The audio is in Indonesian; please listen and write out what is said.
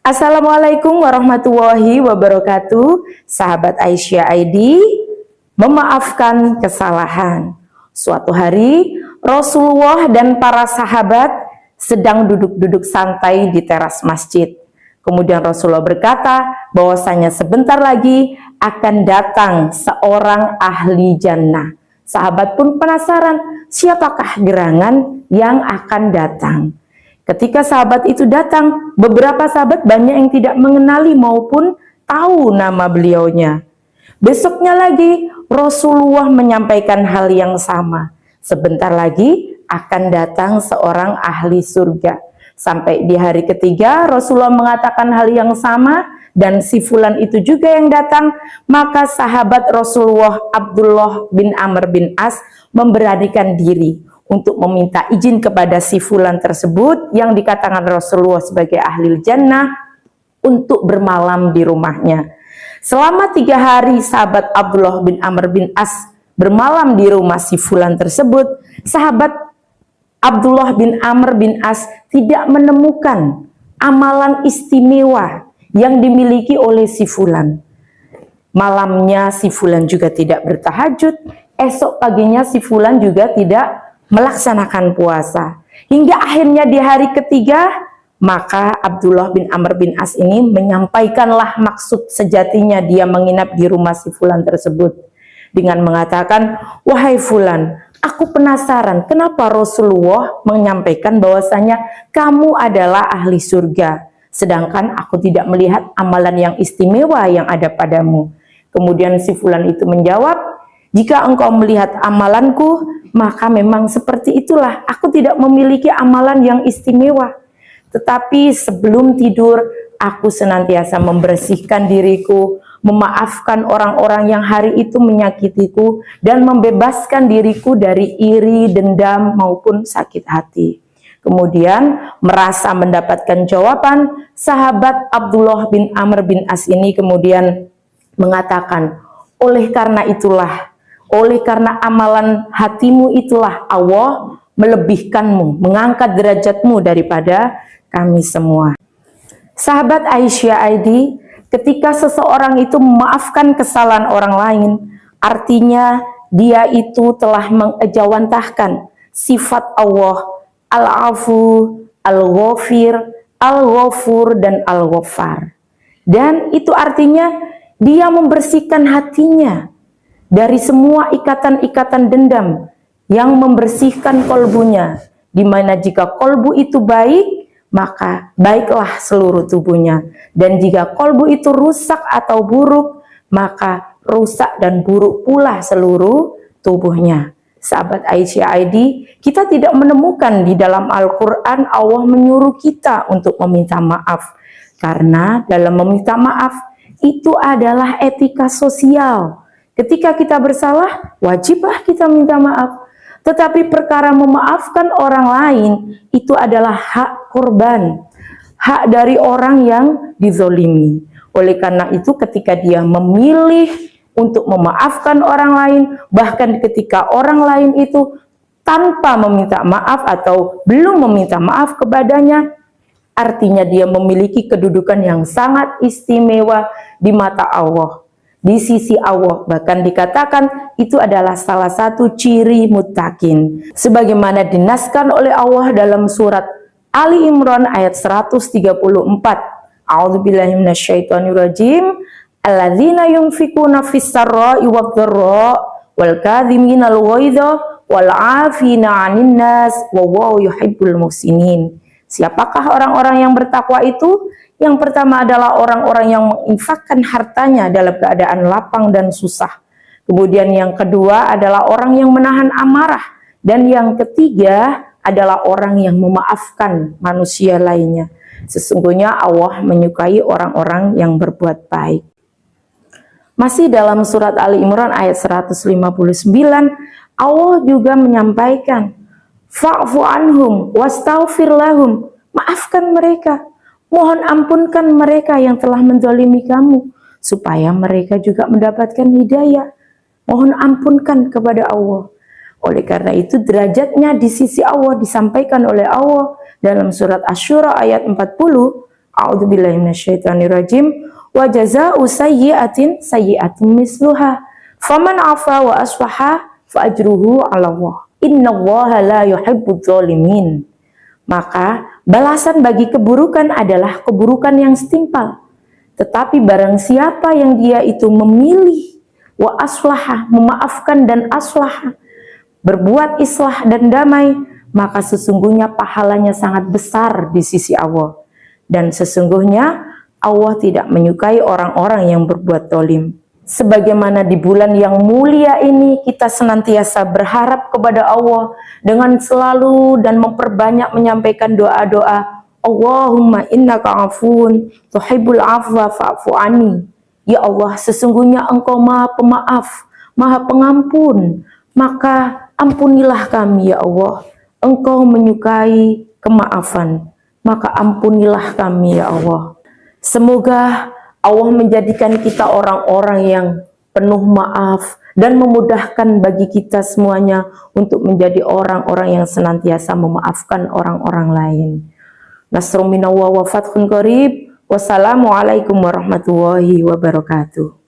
Assalamualaikum warahmatullahi wabarakatuh. Sahabat Aisyah ID, memaafkan kesalahan. Suatu hari Rasulullah dan para sahabat sedang duduk-duduk santai di teras masjid. Kemudian Rasulullah berkata bahwasanya sebentar lagi akan datang seorang ahli jannah. Sahabat pun penasaran, siapakah gerangan yang akan datang? Ketika sahabat itu datang, beberapa sahabat banyak yang tidak mengenali maupun tahu nama beliaunya. Besoknya lagi, Rasulullah menyampaikan hal yang sama. Sebentar lagi akan datang seorang ahli surga. Sampai di hari ketiga, Rasulullah mengatakan hal yang sama, dan si fulan itu juga yang datang. Maka sahabat Rasulullah Abdullah bin Amr bin As memberanikan diri untuk meminta izin kepada si fulan tersebut yang dikatakan Rasulullah sebagai ahli jannah untuk bermalam di rumahnya. Selama 3 hari sahabat Abdullah bin Amr bin As bermalam di rumah si fulan tersebut, sahabat Abdullah bin Amr bin As tidak menemukan amalan istimewa yang dimiliki oleh si fulan. Malamnya si fulan juga tidak bertahajud, esok paginya si fulan juga tidak melaksanakan puasa. Hingga akhirnya di hari ketiga, maka Abdullah bin Amr bin As ini menyampaikanlah maksud sejatinya dia menginap di rumah si fulan tersebut dengan mengatakan, "Wahai fulan, aku penasaran kenapa Rasulullah menyampaikan bahwasanya kamu adalah ahli surga, sedangkan aku tidak melihat amalan yang istimewa yang ada padamu." Kemudian si fulan itu menjawab, "Jika engkau melihat amalanku, maka memang seperti itulah, aku tidak memiliki amalan yang istimewa. Tetapi sebelum tidur, aku senantiasa membersihkan diriku, memaafkan orang-orang yang hari itu menyakitiku, dan membebaskan diriku dari iri, dendam, maupun sakit hati." Kemudian merasa mendapatkan jawaban, sahabat Abdullah bin Amr bin As ini kemudian mengatakan, oleh karena amalan hatimu itulah Allah melebihkanmu, mengangkat derajatmu daripada kami semua. Sahabat Aisyah ID, ketika seseorang itu memaafkan kesalahan orang lain, artinya dia itu telah mengejawantahkan sifat Allah, Al-Afu, Al-Ghafir, Al-Ghafur, dan Al-Ghaffar. Dan itu artinya dia membersihkan hatinya dari semua ikatan-ikatan dendam, yang membersihkan kolbunya, di mana jika kolbu itu baik, maka baiklah seluruh tubuhnya, dan jika kolbu itu rusak atau buruk, maka rusak dan buruk pula seluruh tubuhnya. Sahabat Aisyah ID, kita tidak menemukan di dalam Al-Quran Allah menyuruh kita untuk meminta maaf, karena dalam meminta maaf itu adalah etika sosial. Ketika kita bersalah, wajiblah kita minta maaf. Tetapi perkara memaafkan orang lain, itu adalah hak korban, hak dari orang yang dizolimi. Oleh karena itu, ketika dia memilih untuk memaafkan orang lain, bahkan ketika orang lain itu tanpa meminta maaf atau belum meminta maaf kepadanya, artinya dia memiliki kedudukan yang sangat istimewa di mata Allah, di sisi Allah. Bahkan dikatakan itu adalah salah satu ciri muttaqin, sebagaimana dinaskan oleh Allah dalam surat Ali Imran ayat 134. A'udzubillahi minasyaitonirrajim. Alladzina yunfikuna fis-sarra'i wadh-dharra wal kadhiminal ghaidha wal 'afina 'anil nas wallahu yuhibbul muhsinin. Siapakah orang-orang yang bertakwa itu? Yang pertama adalah orang-orang yang menginfakkan hartanya dalam keadaan lapang dan susah. Kemudian yang kedua adalah orang yang menahan amarah. Dan yang ketiga adalah orang yang memaafkan manusia lainnya. Sesungguhnya Allah menyukai orang-orang yang berbuat baik. Masih dalam surat Ali Imran ayat 159, Allah juga menyampaikan, "Fa'fu anhum wastaghfir lahum." Maafkan mereka, mohon ampunkan mereka yang telah menzalimi kamu, supaya mereka juga mendapatkan hidayah. Mohon ampunkan kepada Allah. Oleh karena itu derajatnya di sisi Allah disampaikan oleh Allah dalam surat Asy-Syura ayat 40. A'udzubillahi minasyaitonirrajim. Wa jazaa'u sayyi'atin sayyi'atun misluha. Faman 'afa wa aslaha fa ajruhu 'ala Allah. Innallaha la yuhibbudz zalimin. Maka balasan bagi keburukan adalah keburukan yang setimpal. Tetapi barang siapa yang dia itu memilih wa aslaha, memaafkan dan aslaha, berbuat islah dan damai, maka sesungguhnya pahalanya sangat besar di sisi Allah. Dan sesungguhnya Allah tidak menyukai orang-orang yang berbuat zalim. Sebagaimana di bulan yang mulia ini kita senantiasa berharap kepada Allah dengan selalu dan memperbanyak menyampaikan doa-doa, Allahumma innaka afun tuhibbul afwa fa'fu anni. Ya Allah, sesungguhnya Engkau Maha Pemaaf, Maha Pengampun, maka ampunilah kami ya Allah. Engkau menyukai kemaafan, maka ampunilah kami ya Allah. Semoga Allah menjadikan kita orang-orang yang penuh maaf dan memudahkan bagi kita semuanya untuk menjadi orang-orang yang senantiasa memaafkan orang-orang lain. Nasrun minallah wa fathun qarib. Wassalamualaikum warahmatullahi wabarakatuh.